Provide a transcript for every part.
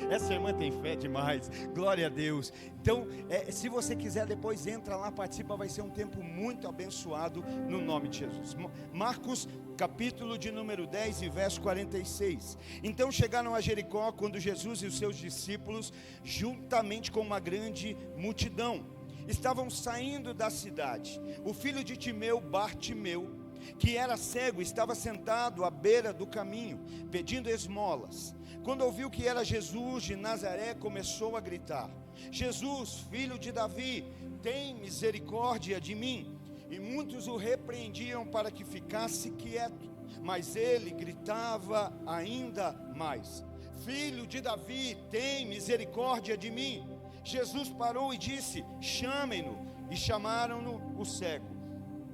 Essa irmã tem fé demais, glória a Deus. Então, se você quiser depois entra lá, participa, vai ser um tempo muito abençoado no nome de Jesus. Marcos capítulo de número 10 e verso 46. Então chegaram a Jericó quando Jesus e os seus discípulos, juntamente com uma grande multidão, estavam saindo da cidade. O filho de Timeu, Bartimeu, que era cego, estava sentado à beira do caminho, pedindo esmolas. Quando ouviu que era Jesus de Nazaré, começou a gritar: Jesus, filho de Davi, tem misericórdia de mim. E muitos o repreendiam para que ficasse quieto, mas ele gritava ainda mais: Filho de Davi, tem misericórdia de mim. Jesus parou e disse: chamem-no. E chamaram-no o cego.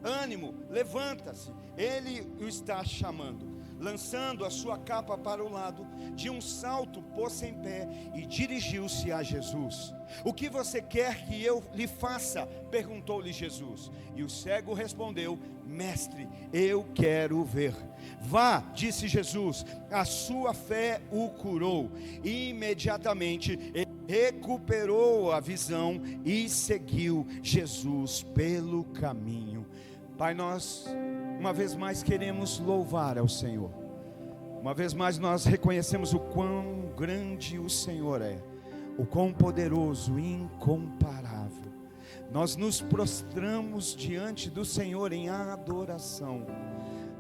Ânimo, levanta-se, ele o está chamando. Lançando a sua capa para o lado, de um salto pôs-se em pé e dirigiu-se a Jesus. O que você quer que eu lhe faça? Perguntou-lhe Jesus. E o cego respondeu: Mestre, eu quero ver. Vá, disse Jesus, a sua fé o curou. E imediatamente ele recuperou a visão e seguiu Jesus pelo caminho. Pai, nós uma vez mais queremos louvar ao Senhor. Uma vez mais nós reconhecemos o quão grande o Senhor é, o quão poderoso e incomparável. Nós nos prostramos diante do Senhor em adoração.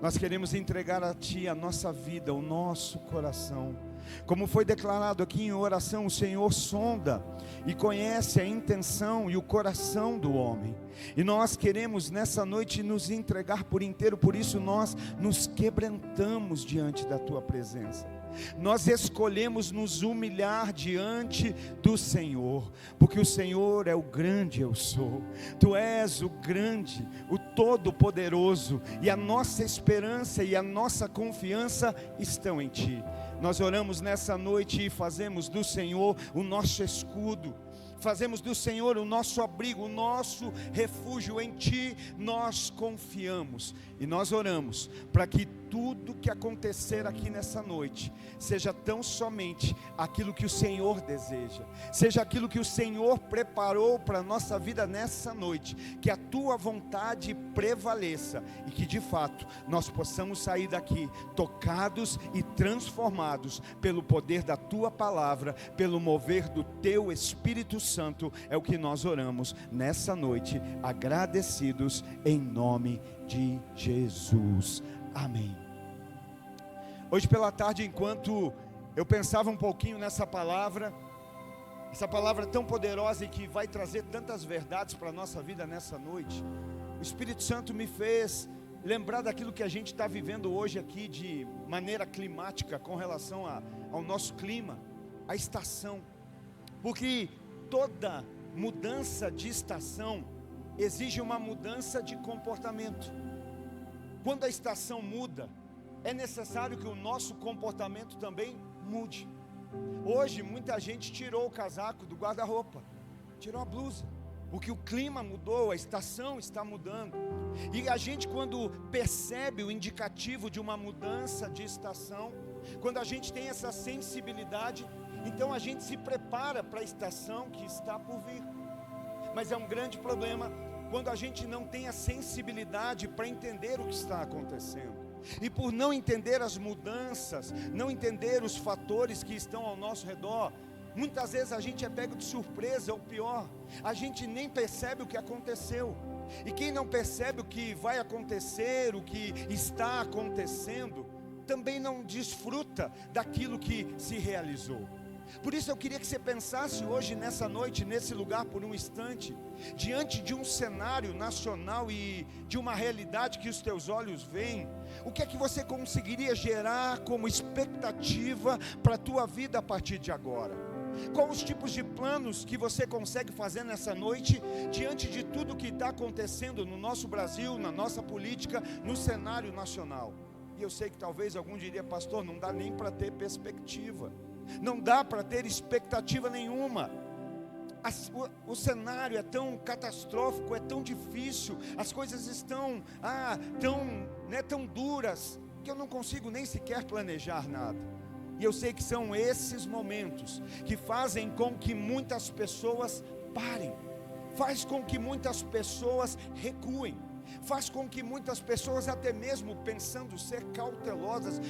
Nós queremos entregar a Ti a nossa vida, o nosso coração. Como foi declarado aqui em oração, o Senhor sonda e conhece a intenção e o coração do homem. E nós queremos nessa noite nos entregar por inteiro, por isso nós nos quebrantamos diante da Tua presença. Nós escolhemos nos humilhar diante do Senhor, porque o Senhor é o grande eu sou. Tu és o grande, o todo-poderoso, e a nossa esperança e a nossa confiança estão em Ti. Nós oramos nessa noite e fazemos do Senhor o nosso escudo, fazemos do Senhor o nosso abrigo, o nosso refúgio. Em Ti nós confiamos e nós oramos para que tudo que acontecer aqui nessa noite seja tão somente aquilo que o Senhor deseja, seja aquilo que o Senhor preparou para a nossa vida nessa noite, que a Tua vontade prevaleça e que de fato nós possamos sair daqui tocados e transformados pelo poder da Tua palavra, pelo mover do Teu Espírito Santo. É o que nós oramos nessa noite, agradecidos em nome de Jesus. Amém. Hoje pela tarde, enquanto eu pensava um pouquinho nessa palavra, essa palavra tão poderosa e que vai trazer tantas verdades para a nossa vida nessa noite, o Espírito Santo me fez lembrar daquilo que a gente está vivendo hoje aqui de maneira climática, com relação ao nosso clima, a estação. Porque toda mudança de estação exige uma mudança de comportamento. Quando a estação muda, é necessário que o nosso comportamento também mude. Hoje muita gente tirou o casaco do guarda-roupa, tirou a blusa, porque o clima mudou, a estação está mudando. E a gente, quando percebe o indicativo de uma mudança de estação, quando a gente tem essa sensibilidade, então a gente se prepara para a estação que está por vir. Mas é um grande problema quando a gente não tem a sensibilidade para entender o que está acontecendo. E por não entender as mudanças, não entender os fatores que estão ao nosso redor, muitas vezes a gente é pego de surpresa, ou pior, a gente nem percebe o que aconteceu. E quem não percebe o que vai acontecer, o que está acontecendo, também não desfruta daquilo que se realizou. Por isso eu queria que você pensasse hoje, nessa noite, nesse lugar por um instante, diante de um cenário nacional e de uma realidade que os teus olhos veem, o que é que você conseguiria gerar como expectativa para a tua vida a partir de agora? Quais os tipos de planos que você consegue fazer nessa noite, diante de tudo que está acontecendo no nosso Brasil, na nossa política, no cenário nacional? E eu sei que talvez algum diria: pastor, não dá nem para ter perspectiva, não dá para ter expectativa nenhuma. O cenário é tão catastrófico, é tão difícil, as coisas estão tão duras, que eu não consigo nem sequer planejar nada. E eu sei que são esses momentos que fazem com que muitas pessoas parem, faz com que muitas pessoas recuem, faz com que muitas pessoas, até mesmo pensando ser cautelosas,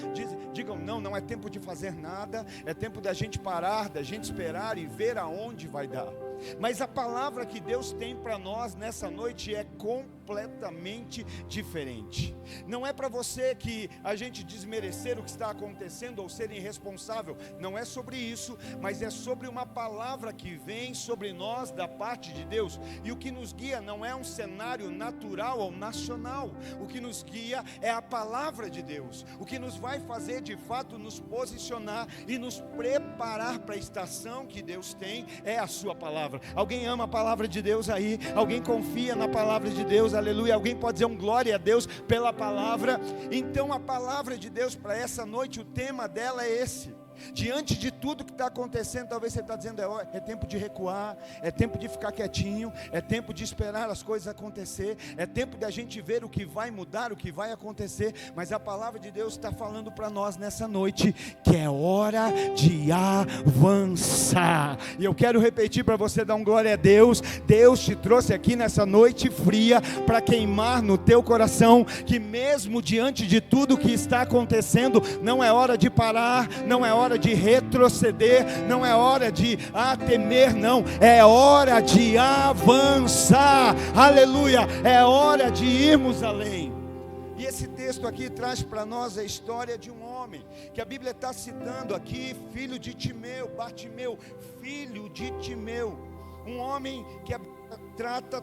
digam: não é tempo de fazer nada, é tempo da gente parar, da gente esperar e ver aonde vai dar. Mas a palavra que Deus tem para nós nessa noite é completamente diferente. Não é para você que a gente desmerecer o que está acontecendo ou ser irresponsável, não é sobre isso, mas é sobre uma palavra que vem sobre nós da parte de Deus. E o que nos guia não é um cenário natural ou nacional, o que nos guia é a palavra de Deus. O que nos vai fazer de fato nos posicionar e nos preparar para a estação que Deus tem é a sua palavra. Alguém ama a palavra de Deus aí? Alguém confia na palavra de Deus? Aleluia. Alguém pode dizer um glória a Deus pela palavra? Então a palavra de Deus para essa noite, o tema dela é esse. Diante de tudo que está acontecendo, talvez você está dizendo: é tempo de recuar, é tempo de ficar quietinho, é tempo de esperar as coisas acontecer, é tempo da gente ver o que vai mudar, o que vai acontecer. Mas a palavra de Deus está falando para nós nessa noite que é hora de avançar. E eu quero repetir para você dar um glória a Deus. Deus te trouxe aqui nessa noite fria para queimar no teu coração que mesmo diante de tudo que está acontecendo, não é hora de parar, não é hora de retroceder, não é hora de temer, não, é hora de avançar. Aleluia, é hora de irmos além. E esse texto aqui traz para nós a história de um homem que a Bíblia está citando aqui, filho de Timeu, Bartimeu, filho de Timeu, um homem que a Bíblia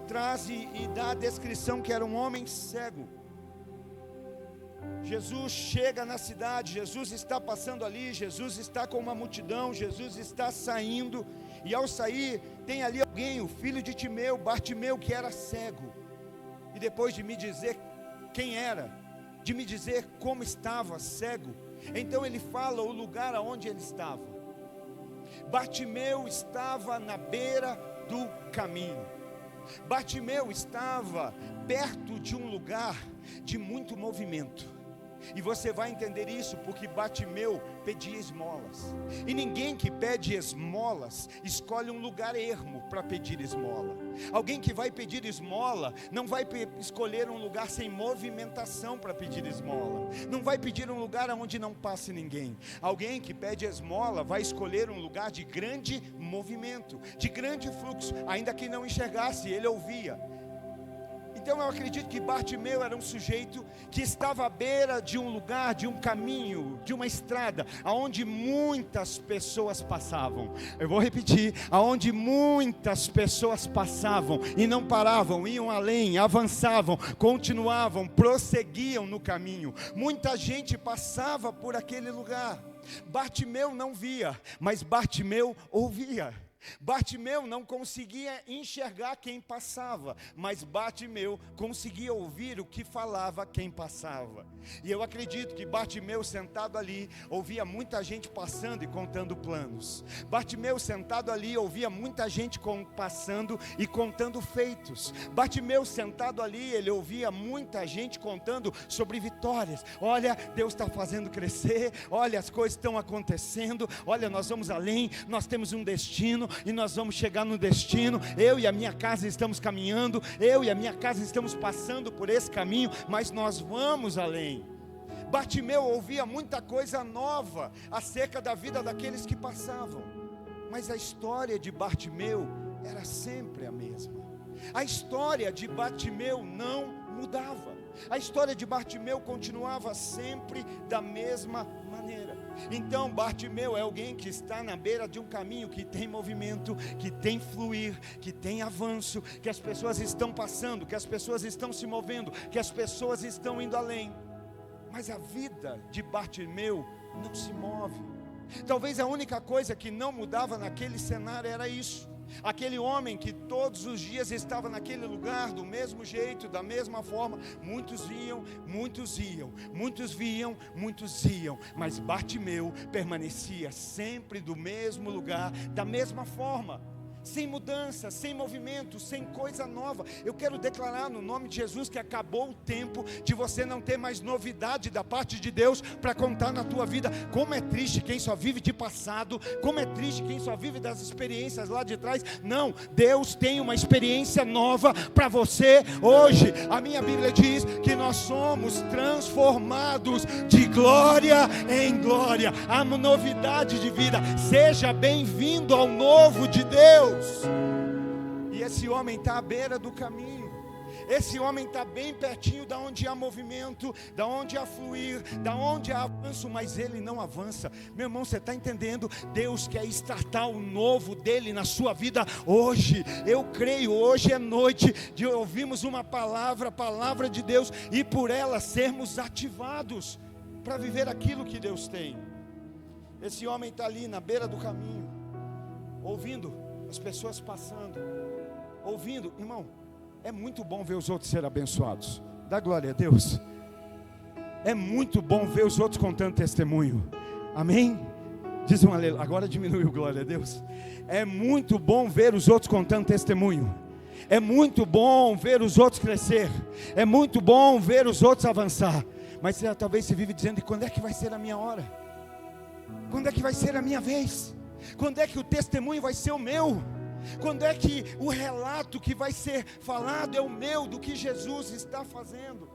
traz e dá a descrição que era um homem cego. Jesus chega na cidade, Jesus está passando ali, Jesus está com uma multidão, Jesus está saindo, e ao sair, tem ali alguém, o filho de Timeu, Bartimeu, que era cego. E depois de me dizer quem era, de me dizer como estava cego, então ele fala o lugar aonde ele estava. Bartimeu estava na beira do caminho. Bartimeu estava perto de um lugar de muito movimento. E você vai entender isso porque Bartimeu pedia esmolas. E ninguém que pede esmolas escolhe um lugar ermo para pedir esmola. Alguém que vai pedir esmola não vai escolher um lugar sem movimentação para pedir esmola. Não vai pedir um lugar onde não passe ninguém. Alguém que pede esmola vai escolher um lugar de grande movimento, de grande fluxo, ainda que não enxergasse, ele ouvia. Então eu acredito que Bartimeu era um sujeito que estava à beira de um lugar, de um caminho, de uma estrada, aonde muitas pessoas passavam. Eu vou repetir, aonde muitas pessoas passavam e não paravam, iam além, avançavam, continuavam, prosseguiam no caminho. Muita gente passava por aquele lugar. Bartimeu não via, mas Bartimeu ouvia. Bartimeu não conseguia enxergar quem passava, mas Bartimeu conseguia ouvir o que falava quem passava. E eu acredito que Bartimeu sentado ali, ouvia muita gente passando e contando planos. Bartimeu sentado ali, ouvia muita gente passando e contando feitos. Bartimeu sentado ali, ele ouvia muita gente contando sobre vitórias. Olha, Deus está fazendo crescer, olha, as coisas estão acontecendo, olha, nós vamos além, nós temos um destino, e nós vamos chegar no destino. Eu e a minha casa estamos caminhando, eu e a minha casa estamos passando por esse caminho, mas nós vamos além. Bartimeu ouvia muita coisa nova acerca da vida daqueles que passavam, mas a história de Bartimeu era sempre a mesma. A história de Bartimeu não mudava. A história de Bartimeu continuava sempre da mesma maneira. Então Bartimeu é alguém que está na beira de um caminho que tem movimento, que tem fluir, que tem avanço, que as pessoas estão passando, que as pessoas estão se movendo, que as pessoas estão indo além. Mas a vida de Bartimeu não se move. Talvez a única coisa que não mudava naquele cenário era isso. Aquele homem que todos os dias estava naquele lugar do mesmo jeito, da mesma forma. Muitos vinham, muitos iam, muitos viam, muitos iam, mas Bartimeu permanecia sempre do mesmo lugar, da mesma forma. sem mudança, sem movimento, sem coisa nova. Eu quero declarar no nome de Jesus que acabou o tempo de você não ter mais novidade da parte de Deus para contar na tua vida. Como é triste quem só vive de passado, como é triste quem só vive das experiências lá de trás. Não, Deus tem uma experiência nova para você hoje. A minha Bíblia diz que nós somos transformados de glória em glória. Há uma novidade de vida. Seja bem-vindo ao novo de Deus. E esse homem está à beira do caminho. Esse homem está bem pertinho da onde há movimento, da onde há fluir, da onde há avanço, mas ele não avança. Meu irmão, você está entendendo? Deus quer startar o novo dele na sua vida hoje. Eu creio, hoje é noite de ouvirmos uma palavra, a palavra de Deus, e por ela sermos ativados para viver aquilo que Deus tem. Esse homem está ali na beira do caminho, ouvindo as pessoas passando, ouvindo. Irmão, é muito bom ver os outros serem abençoados. Dá glória a Deus. É muito bom ver os outros contando testemunho. Amém? Diz um aleluia. Agora diminuiu, glória a Deus. É muito bom ver os outros contando testemunho. É muito bom ver os outros crescer. É muito bom ver os outros avançar. Mas talvez você vive dizendo: e quando é que vai ser a minha hora? Quando é que vai ser a minha vez? Quando é que o testemunho vai ser o meu? Quando é que o relato que vai ser falado é o meu, do que Jesus está fazendo?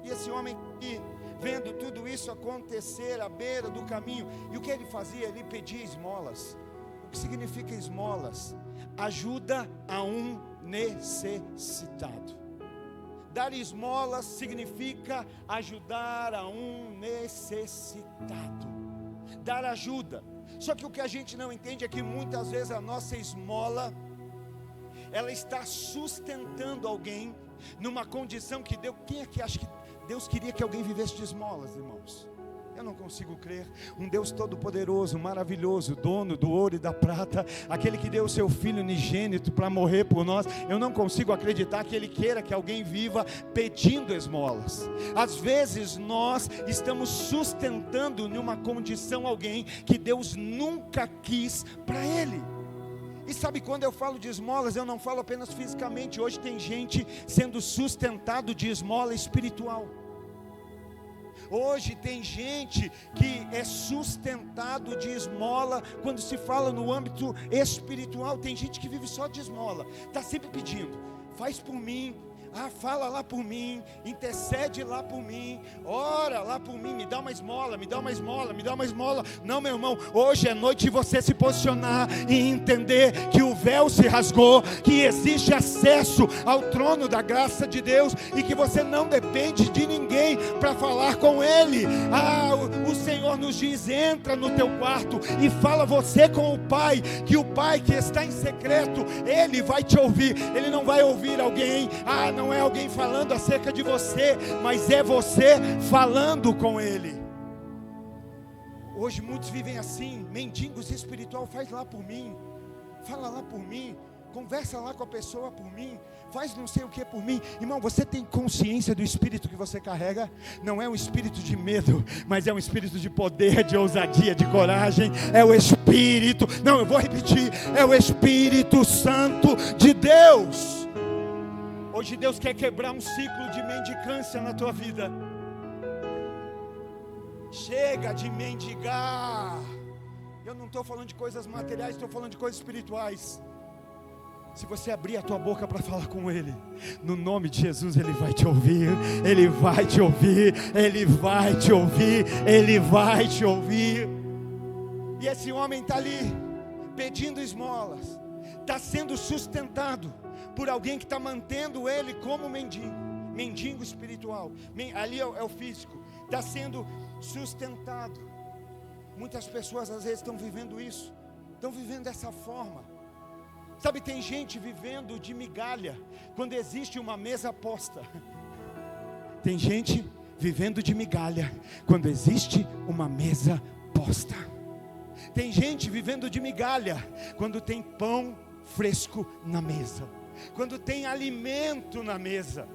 E esse homem aqui, vendo tudo isso acontecer à beira do caminho, e o que ele fazia? Ele pedia esmolas. O que significa esmolas? Ajuda a um necessitado. Dar esmolas significa ajudar a um necessitado. Dar ajuda. Só que o que a gente não entende é que muitas vezes a nossa esmola, ela está sustentando alguém numa condição que Deus... Quem é que acha que Deus queria que alguém vivesse de esmolas, irmãos? Eu não consigo crer. Um Deus todo poderoso, maravilhoso, dono do ouro e da prata, aquele que deu o seu filho unigênito para morrer por nós. Eu não consigo acreditar que Ele queira que alguém viva pedindo esmolas. Às vezes nós estamos sustentando numa condição alguém que Deus nunca quis para Ele. E sabe, quando eu falo de esmolas, eu não falo apenas fisicamente. Hoje tem gente sendo sustentado de esmola espiritual. Hoje tem gente que é sustentado de esmola. Quando se fala no âmbito espiritual, tem gente que vive só de esmola, está sempre pedindo: faz por mim, fala lá por mim, intercede lá por mim, ora lá por mim, me dá uma esmola, me dá uma esmola, me dá uma esmola. Não, meu irmão, hoje é noite de você se posicionar e entender que o véu se rasgou, que existe acesso ao trono da graça de Deus, e que você não depende de ninguém para falar com Ele. O Senhor nos diz: entra no teu quarto e fala você com o Pai, que o Pai que está em secreto, Ele vai te ouvir. Ele não vai ouvir alguém, não é alguém falando acerca de você, mas é você falando com Ele. Hoje muitos vivem assim, mendigos espiritual. Faz lá por mim, fala lá por mim, conversa lá com a pessoa por mim, faz não sei o que por mim. Irmão, você tem consciência do espírito que você carrega? Não é um espírito de medo, mas é um espírito de poder, de ousadia, de coragem. É o Espírito, não, eu vou repetir, é o Espírito Santo de Deus. Hoje Deus quer quebrar um ciclo de mendicância na tua vida. Chega de mendigar. Eu não estou falando de coisas materiais, estou falando de coisas espirituais. Se você abrir a tua boca para falar com Ele, no nome de Jesus, Ele vai te ouvir. Ele vai te ouvir. Ele vai te ouvir. Ele vai te ouvir. E esse homem está ali, pedindo esmolas, está sendo sustentado por alguém que está mantendo ele como mendigo espiritual. Ali é o físico, está sendo sustentado. Muitas pessoas às vezes estão vivendo isso, estão vivendo dessa forma. Sabe, tem gente vivendo de migalha, quando existe uma mesa posta. Tem gente vivendo de migalha, quando existe uma mesa posta. Tem gente vivendo de migalha, quando tem pão fresco na mesa, quando tem alimento na mesa.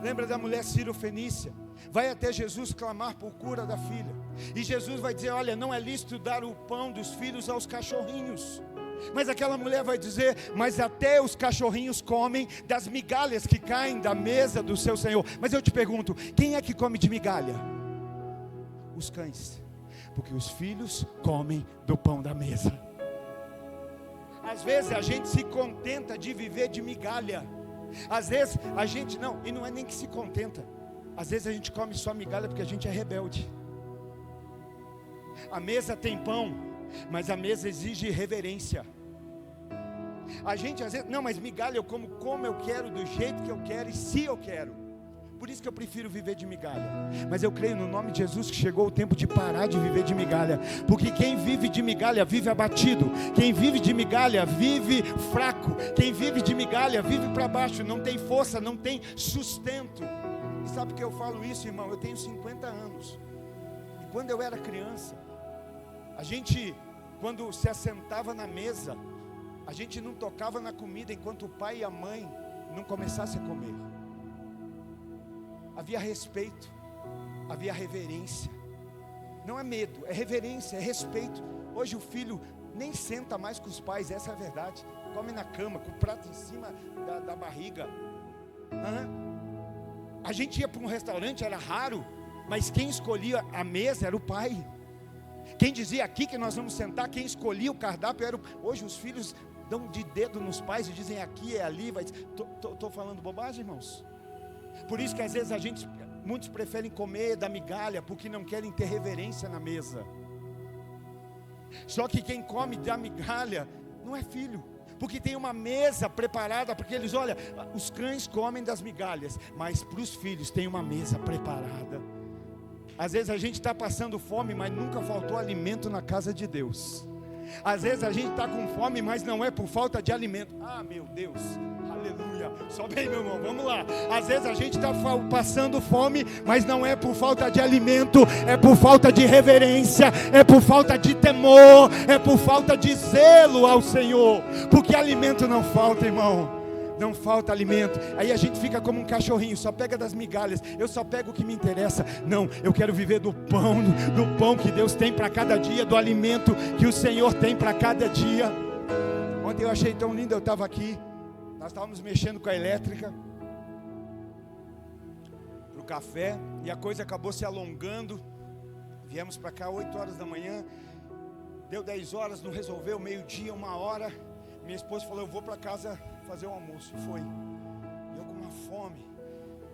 Lembra da mulher Ciro-fenícia? Vai até Jesus clamar por cura da filha, e Jesus vai dizer: olha, não é lícito dar o pão dos filhos aos cachorrinhos. Mas aquela mulher vai dizer: mas até os cachorrinhos comem das migalhas que caem da mesa do seu Senhor. Mas eu te pergunto, quem é que come de migalha? Os cães, porque os filhos comem do pão da mesa. Às vezes a gente se contenta de viver de migalha. Às vezes a gente não é nem que se contenta. Às vezes a gente come só migalha porque a gente é rebelde. A mesa tem pão, mas a mesa exige reverência. A gente às vezes, não, mas migalha eu como eu quero, do jeito que eu quero e se eu quero. Por isso que eu prefiro viver de migalha. Mas eu creio no nome de Jesus que chegou o tempo de parar de viver de migalha. Porque quem vive de migalha vive abatido. Quem vive de migalha vive fraco. Quem vive de migalha vive para baixo. Não tem força, não tem sustento. E sabe por que eu falo isso, irmão? Eu tenho 50 anos. E quando eu era criança, a gente, quando se assentava na mesa, a gente não tocava na comida enquanto o pai e a mãe não começassem a comer. Havia respeito, havia reverência. Não é medo, é reverência, é respeito. Hoje o filho nem senta mais com os pais, essa é a verdade. Come na cama, com o prato em cima da barriga. A gente ia para um restaurante, era raro, mas quem escolhia a mesa era o pai. Quem dizia aqui que nós vamos sentar, quem escolhia o cardápio era o... Hoje os filhos dão de dedo nos pais e dizem aqui, é ali. Estou falando bobagem, irmãos? Por isso que às vezes muitos preferem comer da migalha, porque não querem ter reverência na mesa. Só que quem come da migalha não é filho, porque tem uma mesa preparada, porque eles, olha, os cães comem das migalhas, mas para os filhos tem uma mesa preparada. Às vezes a gente está passando fome, mas nunca faltou alimento na casa de Deus. Às vezes a gente está com fome, mas não é por falta de alimento. Ah, meu Deus, aleluia. Sobe aí, meu irmão, vamos lá. Às vezes a gente está passando fome, mas não é por falta de alimento, é por falta de reverência, é por falta de temor, é por falta de zelo ao Senhor. Porque alimento não falta, irmão. Não falta alimento. Aí a gente fica como um cachorrinho, só pega das migalhas. Eu só pego o que me interessa. Não, eu quero viver do pão que Deus tem para cada dia, do alimento que o Senhor tem para cada dia. Ontem eu achei tão lindo, eu estava aqui, nós estávamos mexendo com a elétrica para o café, e a coisa acabou se alongando. Viemos para cá 8 horas da manhã, deu 10 horas, não resolveu, meio-dia, 1h. Minha esposa falou: eu vou para casa fazer o almoço. E foi. Eu com uma fome.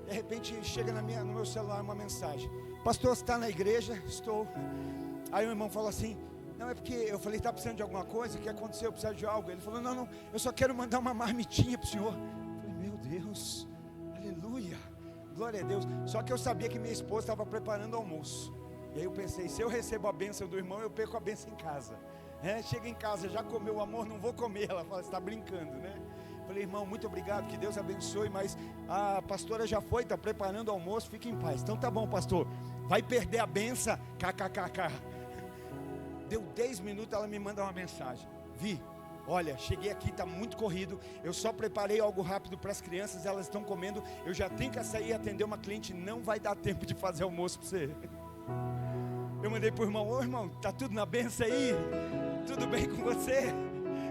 De repente chega no meu celular uma mensagem: pastor, você está na igreja? Estou. Aí o irmão falou assim: não, é porque eu falei, está precisando de alguma coisa? O que aconteceu? Precisa de algo? Ele falou: não, eu só quero mandar uma marmitinha para o senhor. Eu falei: meu Deus, aleluia, glória a Deus. Só que eu sabia que minha esposa estava preparando o almoço. E aí eu pensei: se eu recebo a bênção do irmão, eu perco a bênção em casa. Chega em casa, já comeu, amor, não vou comer. Ela fala: você está brincando, né? Falei: irmão, muito obrigado, que Deus abençoe, mas a pastora já foi, está preparando o almoço, fique em paz. Então tá bom, pastor, vai perder a benção, kkkk. Deu 10 minutos, ela me manda uma mensagem: Vi, olha, cheguei aqui, está muito corrido, eu só preparei algo rápido para as crianças, elas estão comendo, eu já tenho que sair e atender uma cliente, não vai dar tempo de fazer almoço para você. Eu mandei para o irmão: ô irmão, está tudo na benção aí? Tudo bem com você?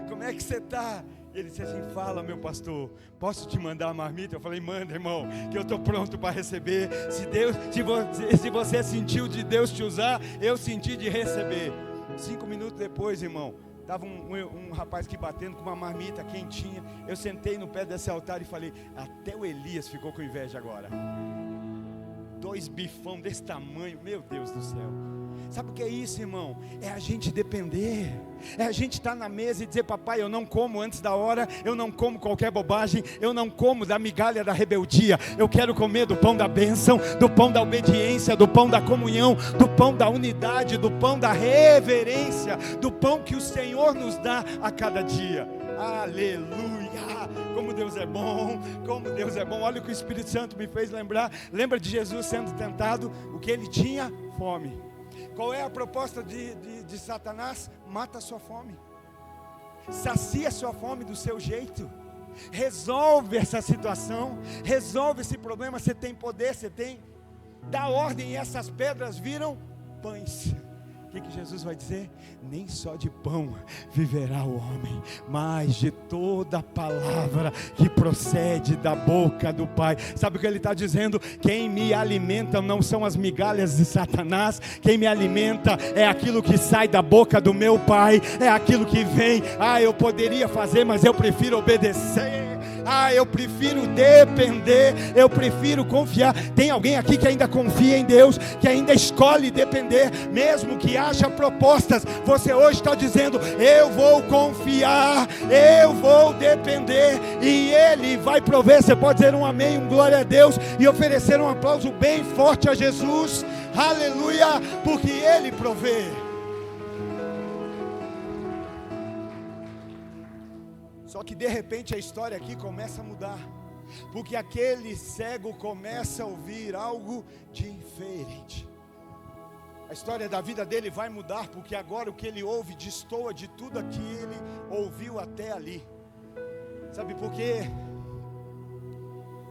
Como é que você está? Ele disse assim: fala, meu pastor, posso te mandar a marmita? Eu falei: manda, irmão, que eu estou pronto para receber. Se você sentiu de Deus te usar, eu senti de receber. 5 minutos depois, irmão, estava um rapaz aqui batendo com uma marmita quentinha. Eu sentei no pé desse altar e falei: até o Elias ficou com inveja agora. 2 bifão desse tamanho, meu Deus do céu. Sabe o que é isso, irmão? É a gente depender, é a gente estar na mesa e dizer: papai, eu não como antes da hora, eu não como qualquer bobagem, eu não como da migalha da rebeldia, eu quero comer do pão da bênção, do pão da obediência, do pão da comunhão, do pão da unidade, do pão da reverência, do pão que o Senhor nos dá a cada dia. Aleluia! Como Deus é bom, como Deus é bom. Olha o que o Espírito Santo me fez lembrar. Lembra de Jesus sendo tentado? O que ele tinha? Fome. Qual é a proposta de Satanás? Mata a sua fome, sacia a sua fome do seu jeito, resolve essa situação, resolve esse problema. Você tem poder, você tem, dá ordem, e essas pedras viram pães. O que Jesus vai dizer? Nem só de pão viverá o homem, mas de toda palavra que procede da boca do Pai. Sabe o que ele está dizendo? Quem me alimenta não são as migalhas de Satanás. Quem me alimenta é aquilo que sai da boca do meu Pai, é aquilo que vem. Eu poderia fazer, mas eu prefiro obedecer. Eu prefiro depender, eu prefiro confiar. Tem alguém aqui que ainda confia em Deus, que ainda escolhe depender, mesmo que haja propostas? Você hoje está dizendo: eu vou confiar, eu vou depender, e Ele vai prover. Você pode dizer um amém, um glória a Deus, e oferecer um aplauso bem forte a Jesus. Aleluia, porque Ele provê. Só que de repente a história aqui começa a mudar, porque aquele cego começa a ouvir algo diferente. A história da vida dele vai mudar, porque agora o que ele ouve destoa de tudo que ele ouviu até ali. Sabe por quê?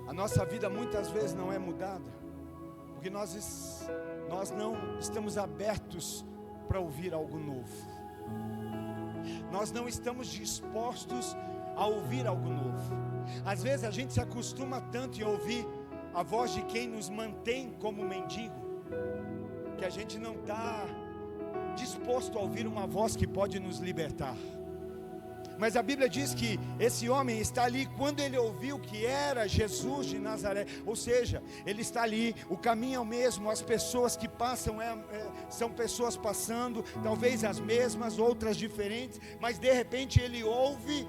A nossa vida muitas vezes não é mudada, porque nós não estamos abertos para ouvir algo novo. Nós não estamos dispostos a ouvir algo novo. Às vezes a gente se acostuma tanto em ouvir a voz de quem nos mantém como mendigo, que a gente não está disposto a ouvir uma voz que pode nos libertar. Mas a Bíblia diz que esse homem está ali quando ele ouviu que era Jesus de Nazaré. Ou seja, ele está ali, o caminho é o mesmo, as pessoas que passam são pessoas passando, talvez as mesmas, outras diferentes, mas de repente ele ouve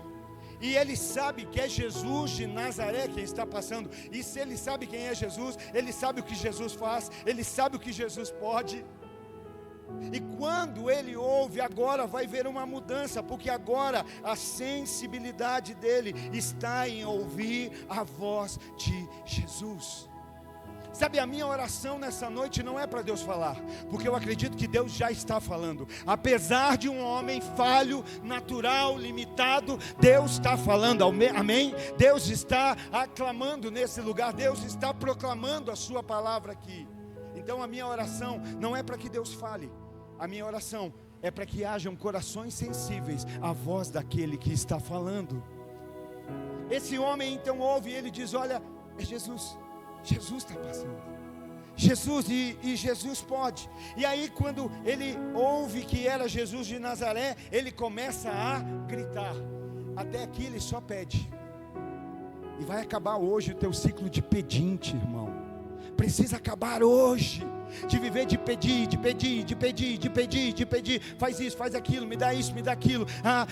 e ele sabe que é Jesus de Nazaré quem está passando. E se ele sabe quem é Jesus, ele sabe o que Jesus faz, ele sabe o que Jesus pode. E quando ele ouve, agora vai ver uma mudança, porque agora a sensibilidade dele está em ouvir a voz de Jesus. Sabe, a minha oração nessa noite não é para Deus falar, porque eu acredito que Deus já está falando. Apesar de um homem falho, natural, limitado, Deus está falando, amém? Deus está aclamando nesse lugar, Deus está proclamando a sua palavra aqui. Então a minha oração não é para que Deus fale, a minha oração é para que hajam corações sensíveis à voz daquele que está falando. Esse homem então ouve e ele diz: olha, é Jesus, Jesus está passando, Jesus, e Jesus pode. E aí quando ele ouve que era Jesus de Nazaré, ele começa a gritar. Até aqui ele só pede, e vai acabar hoje o teu ciclo de pedinte, irmão. Precisa acabar hoje, de viver de pedir, de pedir, de pedir, de pedir, de pedir. Faz isso, faz aquilo, me dá isso, me dá aquilo.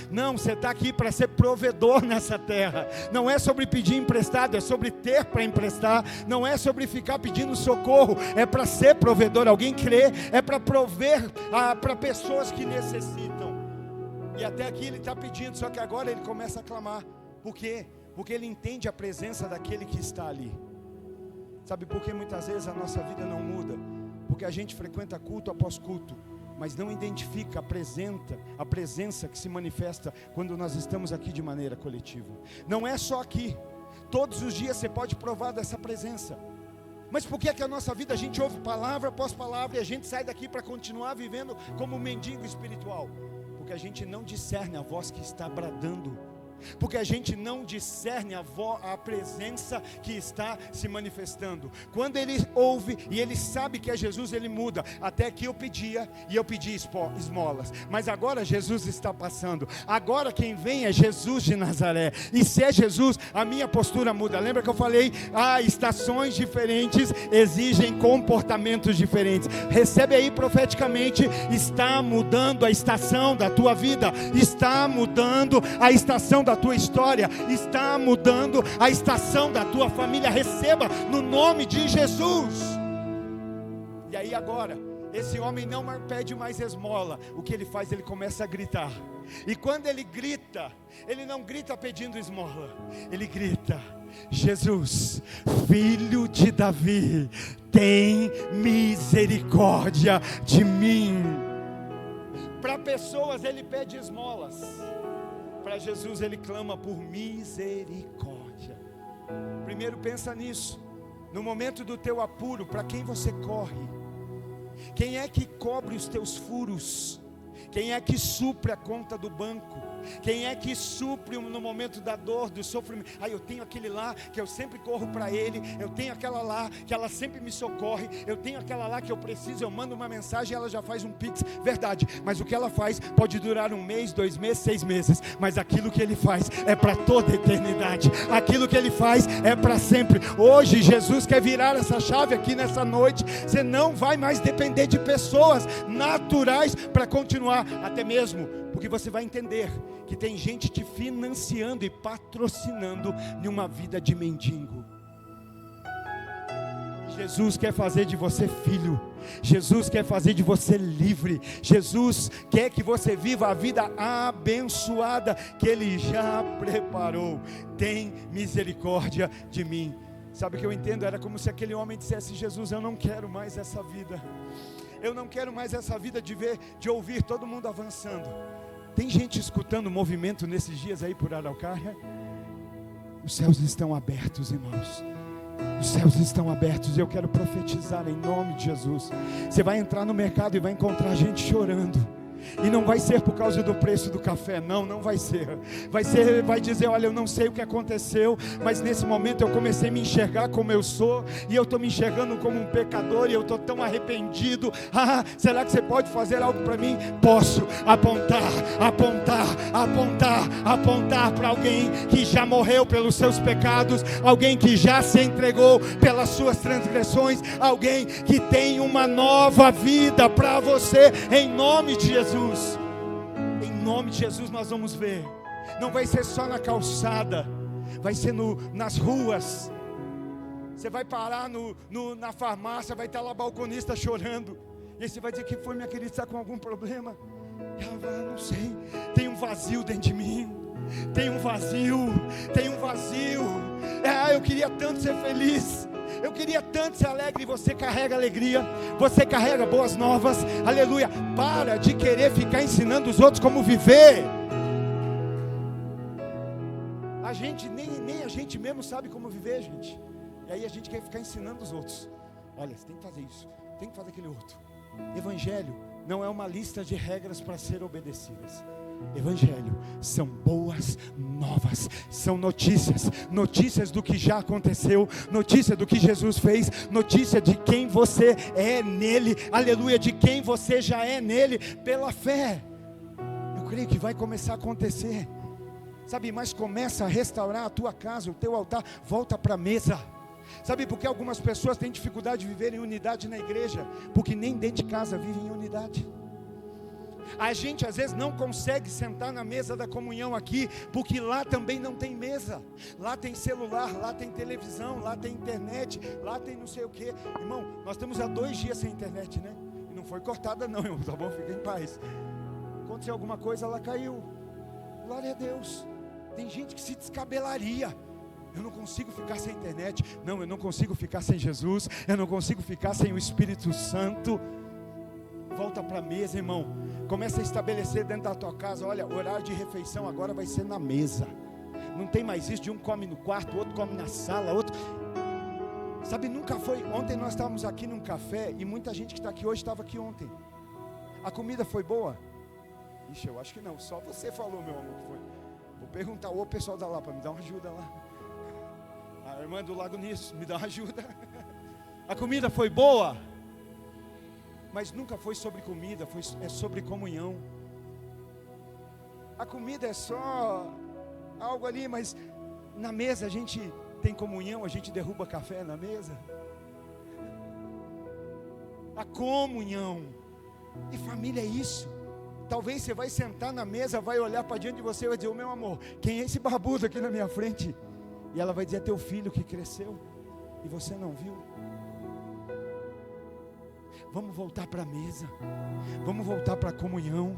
Não, você está aqui para ser provedor nessa terra. Não é sobre pedir emprestado, é sobre ter para emprestar. Não é sobre ficar pedindo socorro, é para ser provedor. Alguém crê? É para prover para pessoas que necessitam. E até aqui ele está pedindo, só que agora ele começa a clamar. Por quê? Porque ele entende a presença daquele que está ali. Sabe por que muitas vezes a nossa vida não muda? Porque a gente frequenta culto após culto, mas não identifica a presença que se manifesta quando nós estamos aqui de maneira coletiva. Não é só aqui, todos os dias você pode provar dessa presença. Mas por que a nossa vida a gente ouve palavra após palavra e a gente sai daqui para continuar vivendo como um mendigo espiritual? Porque a gente não discerne a voz que está bradando, porque a gente não discerne a presença que está se manifestando. Quando ele ouve e ele sabe que é Jesus, ele muda. Até que eu pedia, e eu pedi esmolas, mas agora Jesus está passando. Agora quem vem é Jesus de Nazaré, e se é Jesus, a minha postura muda. Lembra que eu falei, estações diferentes exigem comportamentos diferentes. Recebe aí profeticamente, está mudando a estação da tua vida, está mudando a estação da tua história, está mudando a estação da tua família. Receba no nome de Jesus. E aí agora, esse homem não pede mais esmola. O que ele faz? Ele começa a gritar. E quando ele grita, ele não grita pedindo esmola, ele grita: Jesus, filho de Davi, tem misericórdia de mim. Para pessoas ele pede esmolas, para Jesus ele clama por misericórdia. Primeiro pensa nisso. No momento do teu apuro, para quem você corre? Quem é que cobre os teus furos? Quem é que supre a conta do banco? Quem é que supre no momento da dor, do sofrimento? Eu tenho aquele lá que eu sempre corro para ele, eu tenho aquela lá que ela sempre me socorre, eu tenho aquela lá que eu preciso, eu mando uma mensagem e ela já faz um pix. Verdade, mas o que ela faz pode durar 1 mês, 2 meses, 6 meses, mas aquilo que ele faz é para toda a eternidade, aquilo que ele faz é para sempre. Hoje Jesus quer virar essa chave aqui nessa noite. Você não vai mais depender de pessoas naturais para continuar, até mesmo porque você vai entender que tem gente te financiando e patrocinando em uma vida de mendigo. Jesus quer fazer de você filho, Jesus quer fazer de você livre, Jesus quer que você viva a vida abençoada que Ele já preparou. Tem misericórdia de mim. Sabe o que eu entendo? Era como se aquele homem dissesse: Jesus, eu não quero mais essa vida, eu não quero mais essa vida de ouvir todo mundo avançando. Tem gente escutando o movimento nesses dias aí por Araucária? Os céus estão abertos, irmãos. Os céus estão abertos. Eu quero profetizar em nome de Jesus. Você vai entrar no mercado e vai encontrar gente chorando. E não vai ser por causa do preço do café, não vai ser. Vai dizer: olha, eu não sei o que aconteceu, mas nesse momento eu comecei a me enxergar como eu sou, e eu estou me enxergando como um pecador, e eu estou tão arrependido. Será que você pode fazer algo para mim? Posso apontar para alguém que já morreu pelos seus pecados, alguém que já se entregou pelas suas transgressões, alguém que tem uma nova vida para você, em nome de Jesus. Em nome de Jesus nós vamos ver. Não vai ser só na calçada, vai ser nas ruas. Você vai parar na farmácia, vai estar lá balconista chorando, e aí você vai dizer: que foi, minha querida, está com algum problema? E ela vai: não sei, tem um vazio dentro de mim, tem um vazio. Eu queria tanto ser feliz, eu queria tanto ser alegre. E você carrega alegria, você carrega boas novas, aleluia. Para de querer ficar ensinando os outros como viver. A gente, nem a gente mesmo sabe como viver, gente. E aí a gente quer ficar ensinando os outros: olha, você tem que fazer isso, tem que fazer aquele outro. Evangelho não é uma lista de regras para ser obedecidas. Evangelho são boas novas, são notícias do que já aconteceu, notícia do que Jesus fez, notícia de quem você é nele, aleluia, de quem você já é nele, pela fé. Eu creio que vai começar a acontecer, sabe, mas começa a restaurar a tua casa, o teu altar, volta para a mesa. Sabe por que algumas pessoas têm dificuldade de viver em unidade na igreja? Porque nem dentro de casa vivem em unidade. A gente às vezes não consegue sentar na mesa da comunhão aqui, porque lá também não tem mesa. Lá tem celular, lá tem televisão, lá tem internet, lá tem não sei o que. Irmão, nós estamos há 2 dias sem internet, né? E não foi cortada não, irmão, tá bom? Fica em paz. Aconteceu alguma coisa, ela caiu. Glória a Deus. Tem gente que se descabelaria: eu não consigo ficar sem internet. Não, eu não consigo ficar sem Jesus. Eu não consigo ficar sem o Espírito Santo. Volta para a mesa, irmão. Começa a estabelecer dentro da tua casa: olha, o horário de refeição agora vai ser na mesa. Não tem mais isso de um come no quarto, outro come na sala, outro... Sabe, nunca foi. Ontem nós estávamos aqui num café, e muita gente que está aqui hoje estava aqui ontem. A comida foi boa? Ixi, eu acho que não. Só você falou, meu amor, que foi. Vou perguntar: ô pessoal da Lapa, me dá uma ajuda lá. A irmã do Lago Nisso, me dá uma ajuda. A comida foi boa? Mas nunca foi sobre comida, é sobre comunhão. A comida é só algo ali, mas na mesa a gente tem comunhão, a gente derruba café na mesa. A comunhão. E família é isso. Talvez você vai sentar na mesa, vai olhar para diante de você e vai dizer: ô meu amor, quem é esse barbudo aqui na minha frente? E ela vai dizer: é teu filho que cresceu e você não viu. Vamos voltar para a mesa, vamos voltar para a comunhão,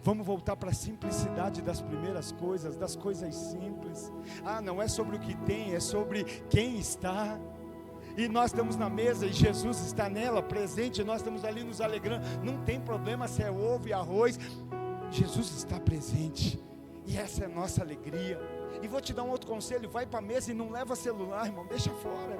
vamos voltar para a simplicidade das primeiras coisas, das coisas simples. Não é sobre o que tem, é sobre quem está. E nós estamos na mesa e Jesus está nela, presente, nós estamos ali nos alegrando. Não tem problema se é ovo e arroz, Jesus está presente, e essa é a nossa alegria. E vou te dar um outro conselho: vai para a mesa e não leva celular, irmão, deixa fora.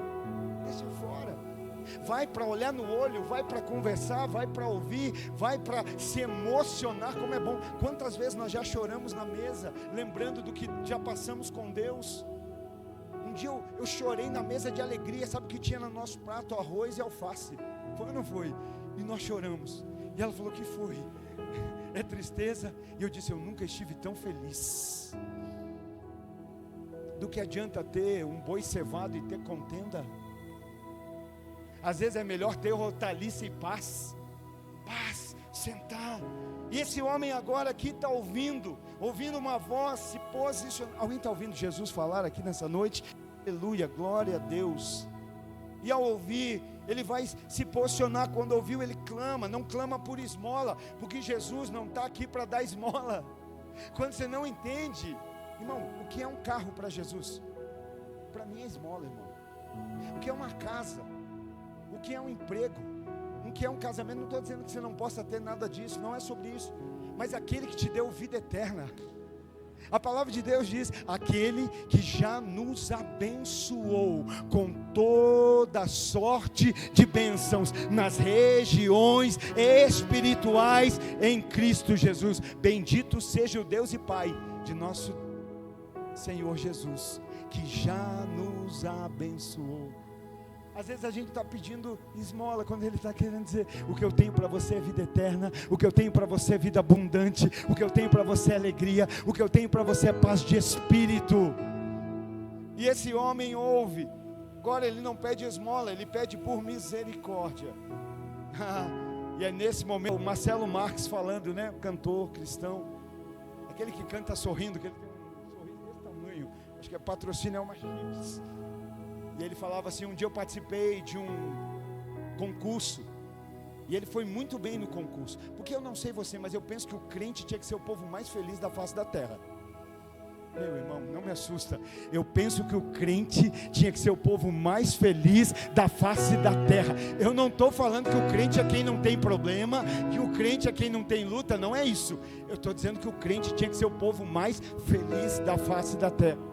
vai para olhar no olho, vai para conversar, vai para ouvir, vai para se emocionar, como é bom. Quantas vezes nós já choramos na mesa, lembrando do que já passamos com Deus. Um dia eu chorei na mesa de alegria, sabe o que tinha no nosso prato? Arroz e alface, foi ou não foi? E nós choramos, e ela falou: que foi? É tristeza? E eu disse: eu nunca estive tão feliz. Do que adianta ter um boi cevado e ter contenda? Às vezes é melhor ter hortaliça e paz, sentar. E esse homem agora aqui está ouvindo uma voz se posicionar. Alguém está ouvindo Jesus falar aqui nessa noite? Aleluia, glória a Deus. E ao ouvir, ele vai se posicionar. Quando ouviu, ele clama. Não clama por esmola, porque Jesus não está aqui para dar esmola. Quando você não entende, irmão, o que é um carro para Jesus? Para mim é esmola, irmão. O que é uma casa? O que é um emprego? O que é um casamento? Não estou dizendo que você não possa ter nada disso, não é sobre isso. Mas aquele que te deu vida eterna. A palavra de Deus diz: aquele que já nos abençoou com toda sorte de bênçãos nas regiões espirituais em Cristo Jesus. Bendito seja o Deus e Pai de nosso Senhor Jesus, que já nos abençoou. Às vezes a gente está pedindo esmola, quando Ele está querendo dizer: o que eu tenho para você é vida eterna, o que eu tenho para você é vida abundante, o que eu tenho para você é alegria, o que eu tenho para você é paz de espírito. E esse homem ouve. Agora ele não pede esmola, ele pede por misericórdia. E é nesse momento, o Marcelo Marques falando, né, cantor cristão, aquele que canta sorrindo, que ele tem um sorriso desse tamanho, acho que é patrocínio, é uma chips. E ele falava assim: um dia eu participei de um concurso, e ele foi muito bem no concurso, porque eu não sei você, mas eu penso que o crente tinha que ser o povo mais feliz da face da terra. Meu irmão, não me assusta. Eu penso que o crente tinha que ser o povo mais feliz da face da terra. Eu não estou falando que o crente é quem não tem problema, que o crente é quem não tem luta, não é isso. Eu estou dizendo que o crente tinha que ser o povo mais feliz da face da terra.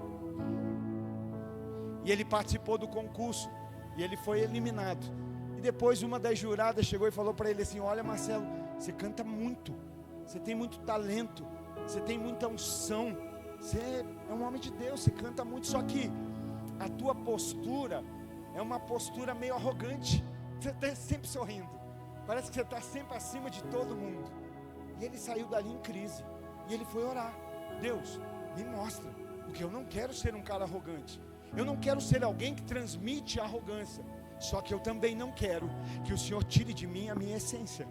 E ele participou do concurso, e ele foi eliminado. E depois uma das juradas chegou e falou para ele assim: olha, Marcelo, você canta muito, você tem muito talento, você tem muita unção, você é um homem de Deus, você canta muito, só que a tua postura é uma postura meio arrogante. Você está sempre sorrindo, parece que você está sempre acima de todo mundo. E ele saiu dali em crise, e ele foi orar: Deus, me mostra, porque eu não quero ser um cara arrogante, eu não quero ser alguém que transmite arrogância, só que eu também não quero que o Senhor tire de mim a minha essência.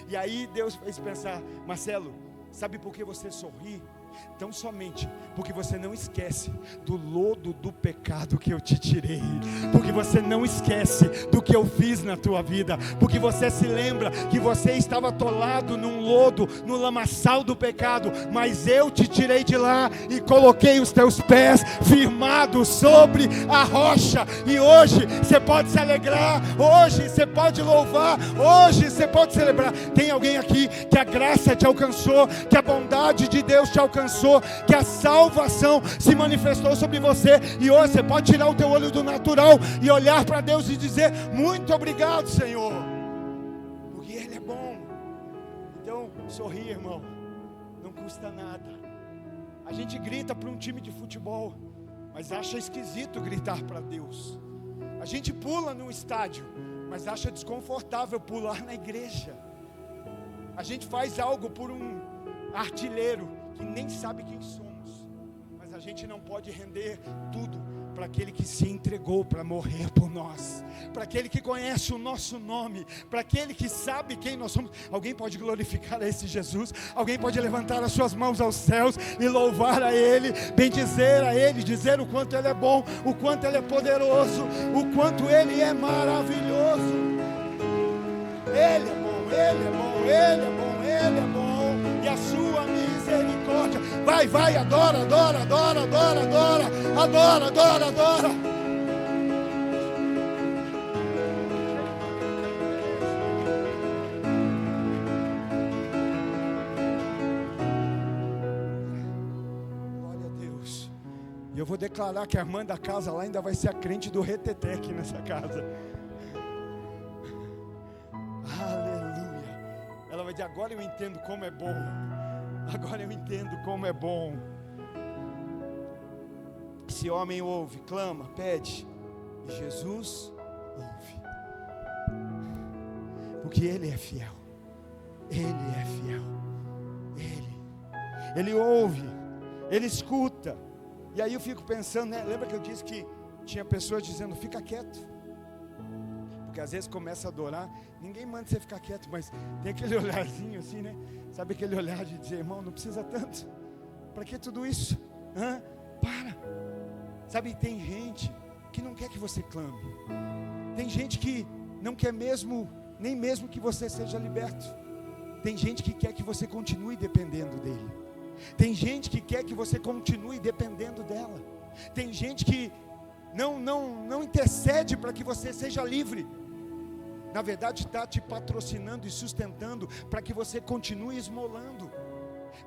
E aí Deus fez pensar: Marcelo, sabe por que você sorri? Tão somente porque você não esquece do lodo do pecado que eu te tirei, porque você não esquece do que eu fiz na tua vida, porque você se lembra que você estava atolado num lodo, no lamaçal do pecado, mas eu te tirei de lá e coloquei os teus pés firmados sobre a rocha. E hoje você pode se alegrar, hoje você pode louvar, hoje você pode celebrar. Tem alguém aqui que a graça te alcançou, que a bondade de Deus te alcançou, que a salvação se manifestou sobre você, e hoje você pode tirar o teu olho do natural e olhar para Deus e dizer: muito obrigado, Senhor, porque Ele é bom. Então, sorri, irmão, não custa nada. A gente grita para um time de futebol, mas acha esquisito gritar para Deus. A gente pula num estádio, mas acha desconfortável pular na igreja. A gente faz algo por um artilheiro que nem sabe quem somos, mas a gente não pode render tudo para aquele que se entregou para morrer por nós, para aquele que conhece o nosso nome, para aquele que sabe quem nós somos. Alguém pode glorificar a esse Jesus? Alguém pode levantar as suas mãos aos céus e louvar a Ele, bendizer a Ele, dizer o quanto Ele é bom, o quanto Ele é poderoso, o quanto Ele é maravilhoso. Ele é bom, Ele é bom, Ele é bom, Ele é bom. E a sua misericórdia. Vai, adora, adora, adora, adora, adora, adora, adora, adora. Glória a Deus. E eu vou declarar que a irmã da casa lá ainda vai ser a crente do reteté aqui nessa casa. de agora eu entendo como é bom. Agora eu entendo como é bom. Esse homem ouve, clama, pede, e Jesus ouve. Porque Ele é fiel. Ele é fiel. Ele ouve, Ele escuta. E aí eu fico pensando, né? Lembra que eu disse que tinha pessoas dizendo, fica quieto. Porque às vezes começa a adorar, ninguém manda você ficar quieto, mas tem aquele olharzinho assim, né? Sabe aquele olhar de dizer, irmão, não precisa tanto. Para que tudo isso? Para. Sabe, tem gente que não quer que você clame. Tem gente que não quer nem mesmo que você seja liberto. Tem gente que quer que você continue dependendo dele. Tem gente que quer que você continue dependendo dela. Tem gente que não intercede para que você seja livre. Na verdade está te patrocinando e sustentando para que você continue esmolando.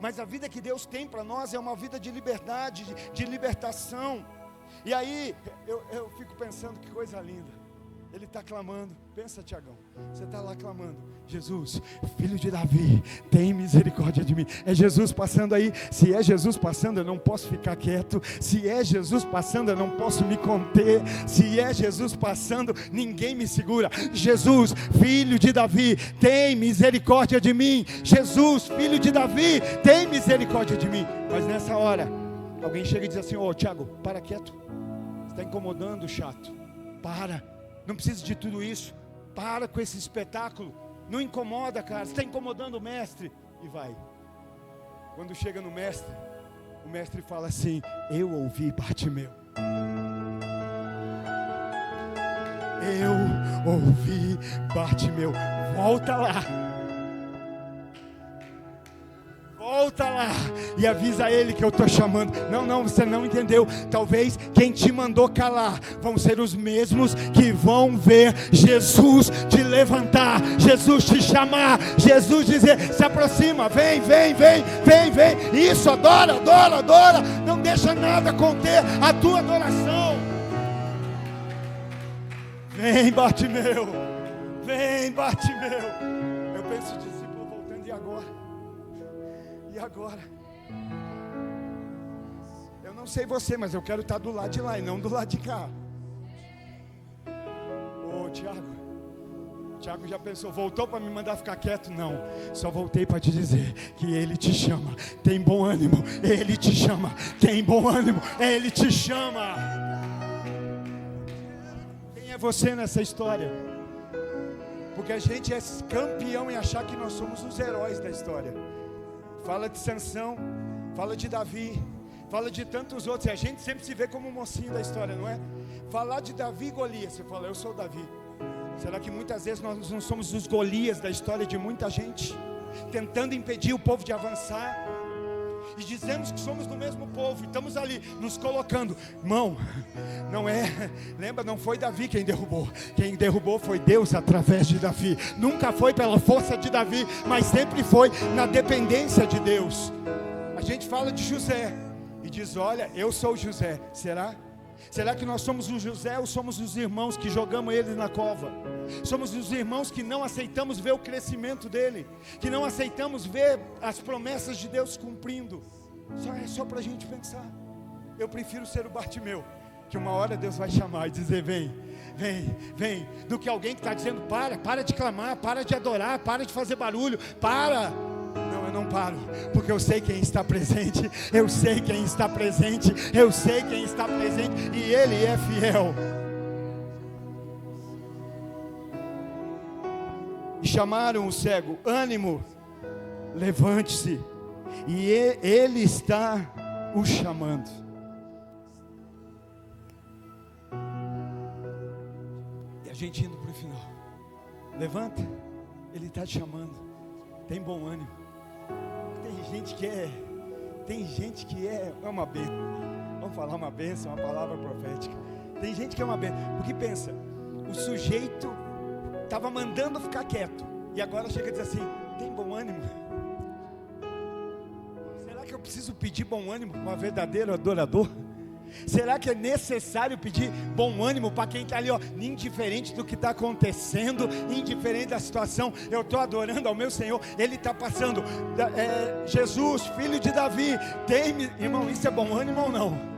Mas a vida que Deus tem para nós é uma vida de liberdade, de libertação. E aí eu fico pensando, que coisa linda. Ele está clamando, pensa, Tiagão, você está lá clamando, Jesus, filho de Davi, tem misericórdia de mim. É Jesus passando aí. Se é Jesus passando, eu não posso ficar quieto. Se é Jesus passando, eu não posso me conter. Se é Jesus passando, ninguém me segura. Jesus, filho de Davi, tem misericórdia de mim. Jesus, filho de Davi, tem misericórdia de mim. Mas nessa hora, alguém chega e diz assim, Tiago, para quieto, você está incomodando, chato, para. Não precisa de tudo isso. Para com esse espetáculo. Não incomoda, cara. Você está incomodando o mestre. E vai. Quando chega no mestre, o mestre fala assim, eu ouvi Bartimeu. Eu ouvi Bartimeu. Volta lá. Volta lá e avisa ele que eu estou chamando. Não, você não entendeu. Talvez quem te mandou calar vão ser os mesmos que vão ver Jesus te levantar, Jesus te chamar, Jesus dizer, se aproxima, vem. Isso, adora. Não deixa nada conter a tua adoração. Vem, Bartimeu. Eu penso, discípulo voltando, e agora? E agora? Eu não sei você, mas eu quero estar do lado de lá e não do lado de cá. Tiago já pensou, voltou para me mandar ficar quieto? Não, só voltei para te dizer que Ele te chama. Tem bom ânimo, Ele te chama. Tem bom ânimo, Ele te chama. Quem é você nessa história? Porque a gente é campeão em achar que nós somos os heróis da história. Fala de Sansão, fala de Davi, fala de tantos outros, e a gente sempre se vê como o mocinho da história, não é? Falar de Davi e Golias, você fala, eu sou Davi. Será que muitas vezes nós não somos os Golias da história de muita gente, tentando impedir o povo de avançar? E dizemos que somos do mesmo povo, e estamos ali nos colocando. Irmão, não é, lembra, não foi Davi quem derrubou foi Deus através de Davi. Nunca foi pela força de Davi, mas sempre foi na dependência de Deus. A gente fala de José e diz, olha, eu sou José. Será que nós somos o José ou somos os irmãos que jogamos ele na cova? Somos os irmãos que não aceitamos ver o crescimento dele, que não aceitamos ver as promessas de Deus cumprindo. É só para a gente pensar. Eu prefiro ser o Bartimeu, que uma hora Deus vai chamar e dizer, vem, do que alguém que está dizendo, para de clamar, para de adorar, para de fazer barulho, para. Não, eu não paro, porque eu sei quem está presente, e Ele é fiel. E chamaram o cego, ânimo, levante-se, e Ele está o chamando. E a gente indo para o final, levanta, Ele está te chamando, tem bom ânimo. Tem gente que é uma bênção. Vamos falar uma bênção, uma palavra profética. Tem gente que é uma bênção, porque pensa, o sujeito estava mandando ficar quieto, e agora chega a dizer assim, tem bom ânimo? Será que eu preciso pedir bom ânimo para um verdadeiro adorador? Será que é necessário pedir bom ânimo para quem está ali, ó, indiferente do que está acontecendo, indiferente da situação? Eu estou adorando ao meu Senhor, Ele está passando, Jesus, filho de Davi, tem-me, irmão, isso é bom ânimo ou não?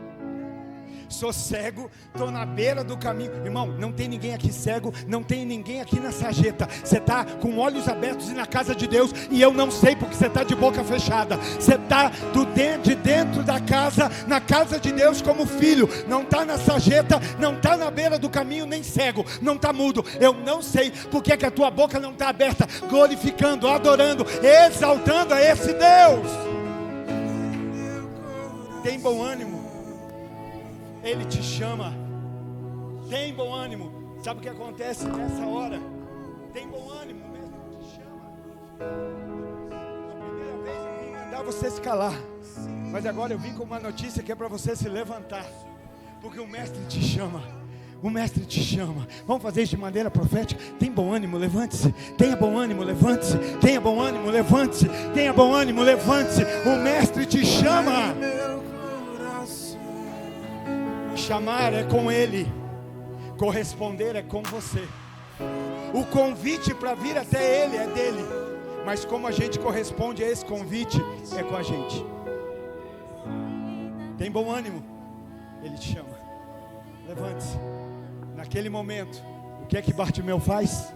Sou cego, estou na beira do caminho. Irmão, não tem ninguém aqui cego, não tem ninguém aqui na sarjeta. Você está com olhos abertos e na casa de Deus, e eu não sei porque você está de boca fechada. Você está de dentro da casa, na casa de Deus como filho. Não está na sarjeta, não está na beira do caminho, nem cego, não está mudo. Eu não sei porque que a tua boca não está aberta, glorificando, adorando, exaltando a esse Deus. Tem bom ânimo. Ele te chama. Tem bom ânimo. Sabe o que acontece nessa hora? Tem bom ânimo, o mestre te chama. A primeira vez eu vim mandar você se calar, mas agora eu vim com uma notícia que é para você se levantar, porque o mestre te chama. O mestre te chama. Vamos fazer isso de maneira profética. Tem bom ânimo, levante-se. Tenha bom ânimo, levante-se. Tenha bom ânimo, levante-se. Tenha bom ânimo, levante-se. O mestre te chama. Chamar é com Ele, corresponder é com você. O convite para vir até Ele é dele, mas como a gente corresponde a esse convite é com a gente. Tem bom ânimo, Ele te chama. Levante-se. Naquele momento, o que é que Bartimeu faz?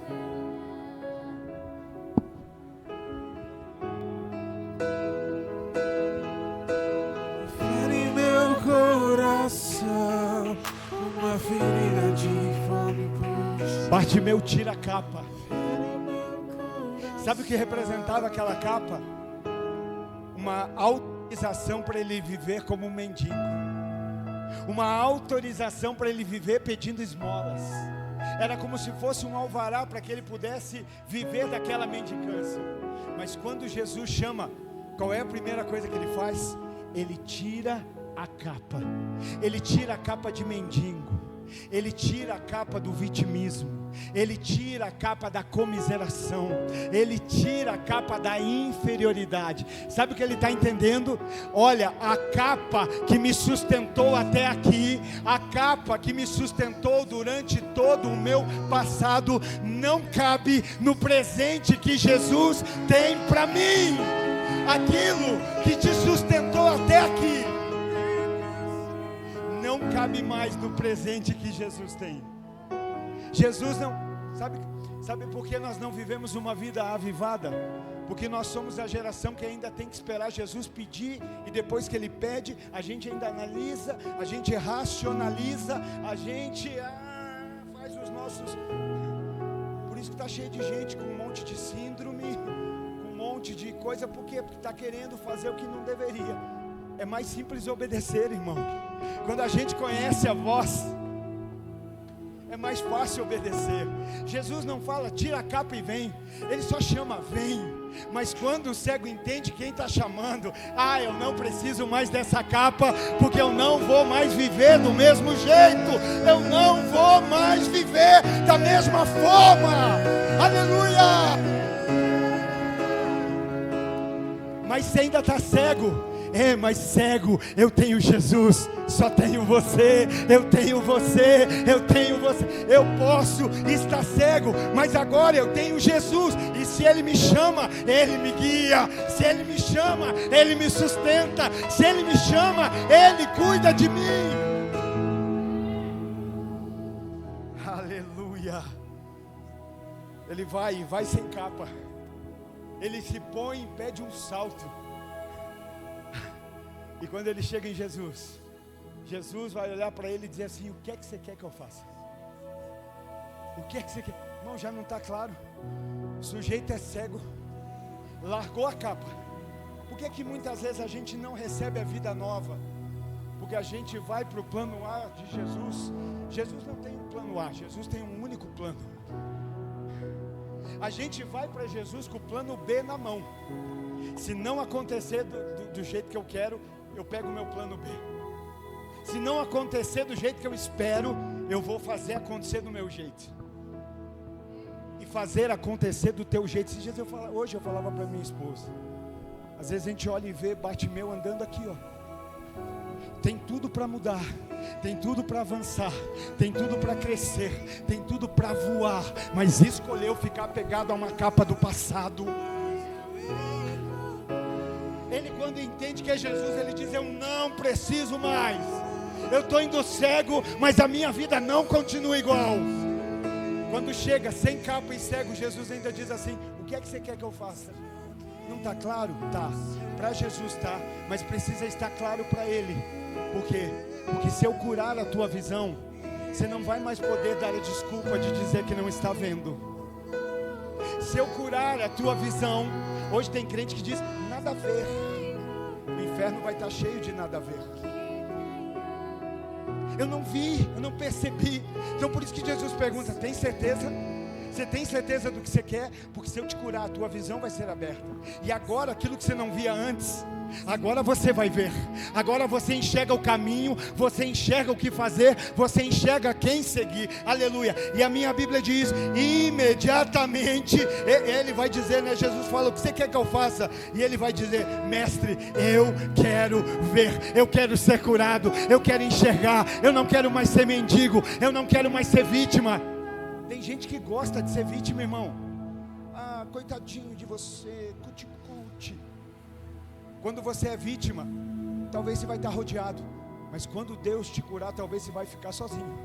Uma ferida de fome. Bartimeu tira a capa. Sabe o que representava aquela capa? Uma autorização para ele viver como um mendigo. Uma autorização para ele viver pedindo esmolas. Era como se fosse um alvará para que ele pudesse viver daquela mendicância. Mas quando Jesus chama, qual é a primeira coisa que ele faz? Ele tira a capa. Ele tira a capa de mendigo. Ele tira a capa do vitimismo. Ele tira a capa da comiseração. Ele tira a capa da inferioridade. Sabe o que ele está entendendo? Olha, a capa que me sustentou até aqui, a capa que me sustentou durante todo o meu passado, não cabe no presente que Jesus tem para mim. Aquilo que te sustentou até aqui não cabe mais no presente que Jesus tem. Jesus não, sabe por que nós não vivemos uma vida avivada? Porque nós somos a geração que ainda tem que esperar Jesus pedir, e depois que Ele pede, a gente ainda analisa, a gente racionaliza, a gente faz os nossos. Por isso que está cheio de gente com um monte de síndrome, com um monte de coisa. Por quê? Porque está querendo fazer o que não deveria. É mais simples obedecer, irmão. Quando a gente conhece a voz, é mais fácil obedecer. Jesus não fala, tira a capa e vem. Ele só chama, vem. Mas quando o cego entende quem está chamando, eu não preciso mais dessa capa, porque eu não vou mais viver do mesmo jeito. Eu não vou mais viver da mesma forma. Aleluia! Mas você ainda está cego. Mas cego, eu tenho Jesus, só tenho você, eu tenho você, eu tenho você. Eu posso estar cego, mas agora eu tenho Jesus, e se Ele me chama, Ele me guia. Se Ele me chama, Ele me sustenta. Se Ele me chama, Ele cuida de mim. Aleluia. Ele vai sem capa. Ele se põe e pede um salto. E quando ele chega em Jesus, Jesus vai olhar para ele e dizer assim: o que é que você quer que eu faça? O que é que você quer? Irmão, já não está claro? O sujeito é cego, largou a capa. Por que que muitas vezes a gente não recebe a vida nova? Porque a gente vai para o plano A de Jesus. Jesus não tem um plano A, Jesus tem um único plano. A gente vai para Jesus com o plano B na mão. Se não acontecer do jeito que eu quero, eu pego o meu plano B. Se não acontecer do jeito que eu espero, eu vou fazer acontecer do meu jeito. E fazer acontecer do teu jeito. Esses dias hoje eu falava para minha esposa. Às vezes a gente olha e vê Bartimeu andando aqui, ó. tem tudo para mudar, tem tudo para avançar, tem tudo para crescer, tem tudo para voar, mas escolheu ficar pegado a uma capa do passado. Ele, quando entende que é Jesus, ele diz: eu não preciso mais, eu estou indo cego, mas a minha vida não continua igual. Quando chega sem capa e cego, Jesus ainda diz assim: o que é que você quer que eu faça? Não está claro? Tá, para Jesus tá, mas precisa estar claro para Ele. Por quê? Porque se eu curar a tua visão, você não vai mais poder dar a desculpa de dizer que não está vendo. Se eu curar a tua visão, hoje tem crente que diz: nada a ver. O inferno vai estar cheio de nada a ver. Eu não vi, eu não percebi. Então por isso que Jesus pergunta: tem certeza? Você tem certeza do que você quer? Porque se eu te curar, a tua visão vai ser aberta. E agora aquilo que você não via antes, agora você vai ver. Agora você enxerga o caminho, você enxerga o que fazer, você enxerga quem seguir. Aleluia. E a minha Bíblia diz: imediatamente ele vai dizer, né? Jesus fala: o que você quer que eu faça? E ele vai dizer: mestre, eu quero ver, eu quero ser curado, eu quero enxergar, eu não quero mais ser mendigo, eu não quero mais ser vítima. Tem gente que gosta de ser vítima, irmão. Ah, coitadinho de você, cuti-cuti. Quando você é vítima, talvez você vai estar rodeado, mas quando Deus te curar, talvez você vai ficar sozinho.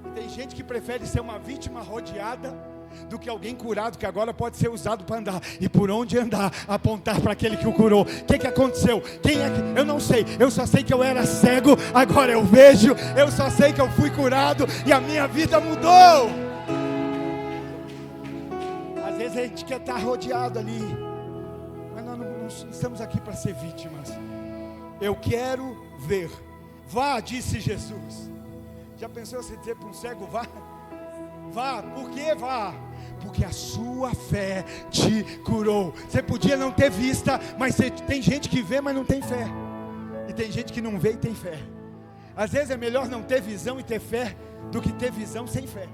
E tem gente que prefere ser uma vítima rodeada do que alguém curado, que agora pode ser usado para andar, e por onde andar, apontar para aquele que o curou. O que aconteceu? Quem é que? Eu não sei, eu só sei que eu era cego, agora eu vejo. Eu só sei que eu fui curado e a minha vida mudou. Às vezes a gente quer estar rodeado ali, mas nós não estamos aqui para ser vítimas. Eu quero ver. Vá, disse Jesus. Já pensou você dizer para um cego: vá? Vá, por que vá? Porque a sua fé te curou. Você podia não ter vista, mas tem gente que vê, mas não tem fé. E tem gente que não vê e tem fé. Às vezes é melhor não ter visão e ter fé do que ter visão sem fé.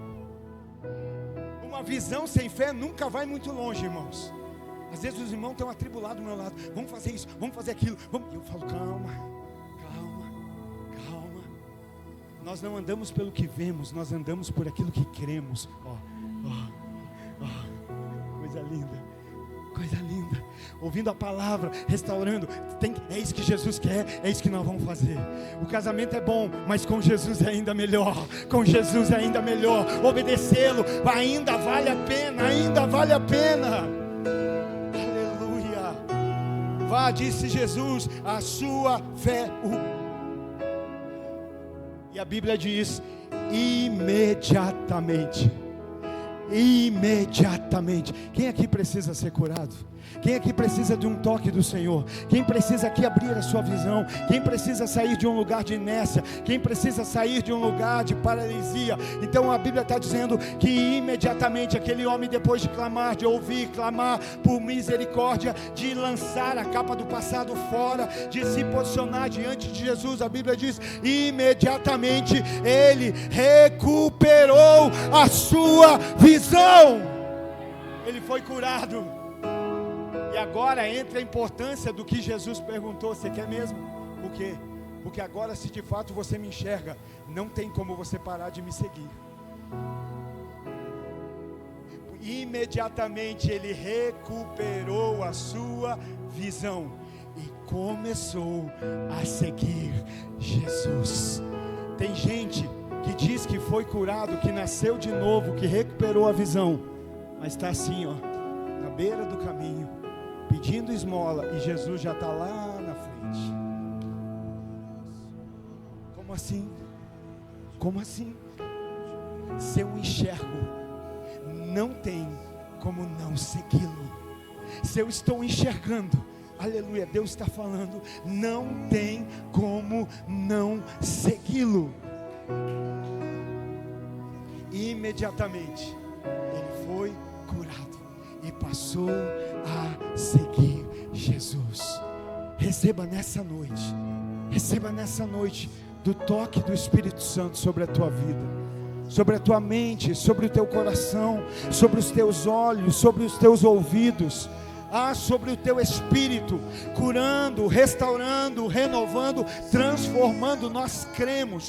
Uma visão sem fé nunca vai muito longe, irmãos. Às vezes os irmãos estão atribulados do meu lado: vamos fazer isso, vamos fazer aquilo, vamos. E eu falo: calma. Nós não andamos pelo que vemos, nós andamos por aquilo que cremos. Coisa linda, coisa linda. Ouvindo a palavra, restaurando. É isso que Jesus quer, é isso que nós vamos fazer. O casamento é bom, mas com Jesus é ainda melhor. Com Jesus é ainda melhor. Obedecê-lo ainda vale a pena, ainda vale a pena. Aleluia. Vá, disse Jesus, a sua fé o... E a Bíblia diz: imediatamente. Imediatamente. Quem aqui precisa ser curado? Quem aqui precisa de um toque do Senhor? Quem precisa aqui abrir a sua visão? Quem precisa sair de um lugar de inércia? Quem precisa sair de um lugar de paralisia? Então a Bíblia está dizendo que imediatamente aquele homem, depois de clamar, de ouvir, clamar por misericórdia, de lançar a capa do passado fora, de se posicionar diante de Jesus, a Bíblia diz: imediatamente ele recuperou a sua visão. Ele foi curado. E agora entra a importância do que Jesus perguntou: você quer mesmo? Por quê? Porque agora, se de fato você me enxerga, não tem como você parar de me seguir. Imediatamente ele recuperou a sua visão e começou a seguir Jesus. Tem gente que diz que foi curado, que nasceu de novo, que recuperou a visão, mas está assim, na beira do caminho, pedindo esmola, e Jesus já está lá na frente. Como assim? Como assim? Se eu enxergo, não tem como não segui-lo. Se eu estou enxergando, aleluia, Deus está falando, não tem como não segui-lo. Imediatamente ele foi curado e passou a seguir Jesus. Receba nessa noite do toque do Espírito Santo sobre a tua vida, sobre a tua mente, sobre o teu coração, sobre os teus olhos, sobre os teus ouvidos. sobre o teu espírito, curando, restaurando, renovando, transformando. Nós cremos